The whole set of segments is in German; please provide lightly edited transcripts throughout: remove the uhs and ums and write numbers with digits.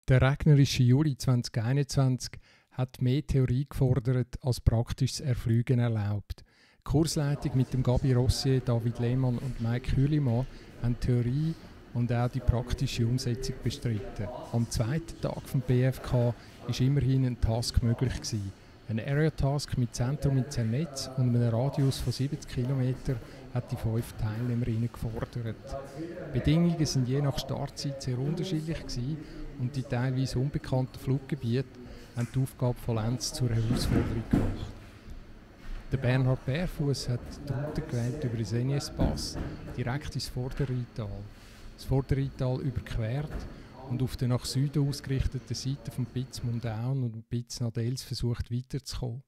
Der regnerische Juli 2021 hat mehr Theorie gefordert als praktisches Erfliegen erlaubt. Die Kursleitung mit dem Gabi Rossier, David Lehmann und Mike Hürlimann haben Theorie und auch die praktische Umsetzung bestritten. Am zweiten Tag vom BFK war immerhin ein Task möglich gewesen. Ein Area-Task mit Zentrum in Zernetz und einem Radius von 70 km hat die 5 Teilnehmerinnen gefordert. Die Bedingungen sind je nach Startzeit sehr unterschiedlich gewesen und die teilweise unbekannten Fluggebiete haben die Aufgabe vollends zur Herausforderung gemacht. Der Bernhard Bärfuss hat die Route gewählt über den Senjes-Pass direkt ins Vorderrheintal. Das Vorderrheintal überquert und auf der nach Süden ausgerichteten Seite von Bitz Mundaun und Bitz Nadels versucht weiterzukommen.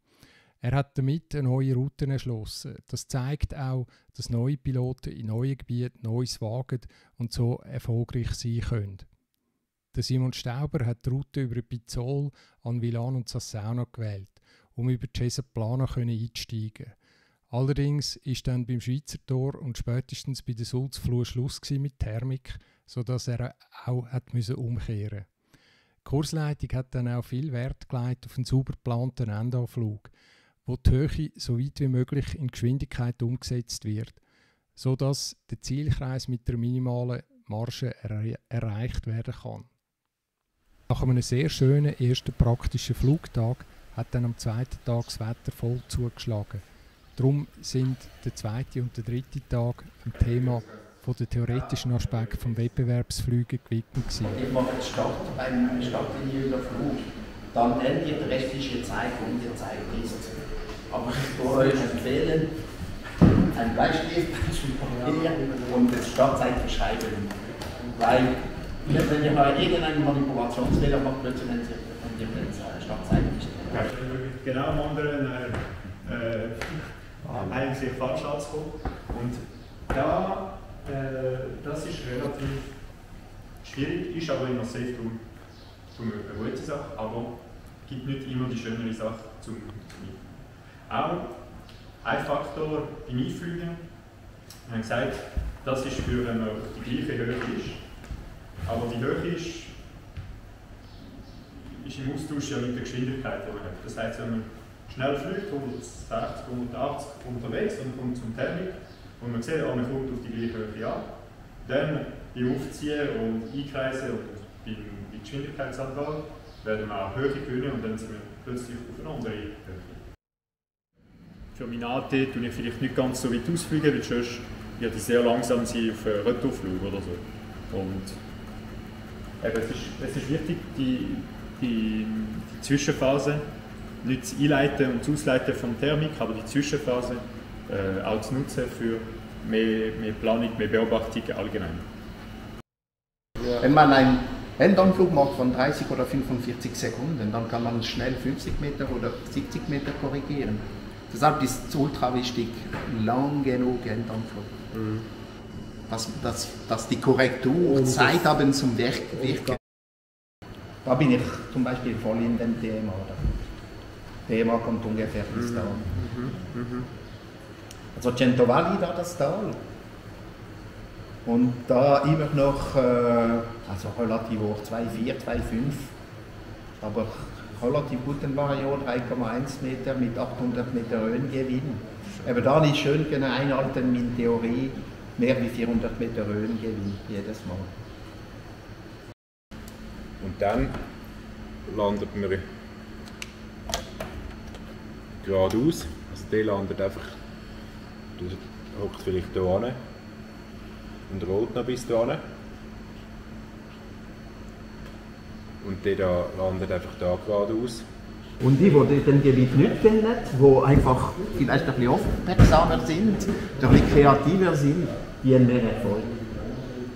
Er hat damit eine neue Route erschlossen. Das zeigt auch, dass neue Piloten in neuen Gebieten Neues wagen und so erfolgreich sein können. Der Simon Stauber hat die Route über Pizzol, Anvillan und Sassauna gewählt, um über Cesa Plana einzusteigen. Allerdings ist dann beim Schweizer Tor und spätestens bei der Sulzfluh Schluss mit Thermik, sodass er auch umkehren musste. Die Kursleitung hat dann auch viel Wert gelegt auf einen sauber geplanten Endanflug, wo die Höhe so weit wie möglich in Geschwindigkeit umgesetzt wird, sodass der Zielkreis mit der minimalen Marge erreicht werden kann. Nach einem sehr schönen ersten praktischen Flugtag hat dann am zweiten Tag das Wetter voll zugeschlagen. Darum sind der zweite und der dritte Tag dem Thema von den theoretischen Aspekten des Wettbewerbsflügen gewidmet gewesen. Ich mache jetzt Start beim startliegenden Flug. Dann nennt ihr die restliche Zeit, und die Zeit ist. Aber ich würde euch empfehlen, ein Bleistift, ein Papier und die Startzeit verschreiben. Weil, wenn ihr mal irgendeinen Manipulationsfehler macht, plötzlich nennt ihr die Startzeit nicht. Genau am anderen eigentlich falsch anzukommen. Und da, das ist relativ schwierig, ist aber immer safe zum eine gute Sache, aber es gibt nicht immer die schönere Sache zum Mitnehmen. Auch ein Faktor beim Einfliegen, wir haben gesagt, das ist für, wenn man auf die gleiche Höhe ist, aber die Höhe ist im Austausch ja mit der Geschwindigkeit, die man hat. Das heisst, wenn man schnell fliegt, 160, 180 unterwegs und kommt zum Thermik und man sieht, man kommt auf die gleiche Höhe an, dann beim Aufziehen und Einkreisen und beim Geschwindigkeitsanteil werden wir auch Höhe gewinnen und dann sind wir plötzlich auf eine andere Höhe. Für meine AT tue ich vielleicht nicht ganz so weit ausfliegen, weil sonst wird ich sehr langsam sein auf einen Retourflug oder so. Und eben, es ist wichtig, die Zwischenphase nicht zu einleiten und zu ausleiten von Thermik, aber die Zwischenphase auch zu nutzen für mehr Planung, mehr Beobachtung allgemein. Wenn man einen Endanflug macht von 30 oder 45 Sekunden, dann kann man schnell 50 Meter oder 70 Meter korrigieren. Deshalb ist es ultra wichtig, lang genug Endanflug. Mhm. Dass die Korrektur Zeit haben zum Wirken. Da bin ich zum Beispiel voll in dem Thema. Thema kommt ungefähr bis da. Also Centovalli da das Tal. Und da immer noch, also relativ hoch, 2,4, 2,5, aber relativ guten Variation, 3,1 Meter mit 800 Meter Höhengewinn. Aber da nicht schön genau einhalten in Theorie, mehr wie 400 Meter Höhengewinn jedes Mal. Und dann landet man geradeaus, also der landet einfach, du hockst vielleicht hier hin und rollt noch bis hierhin. Und der da landet einfach da geradeaus. Und die den Gebiet nicht kennen, die einfach vielleicht ein bisschen aufmerksamer sind, ein bisschen kreativer sind, die haben mehr Erfolg.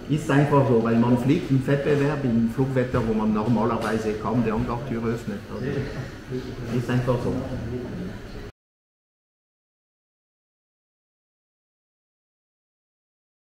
Ist einfach so, weil man fliegt im Wettbewerb, im Flugwetter, wo man normalerweise kaum die Hangartür öffnet. Also, ist einfach so.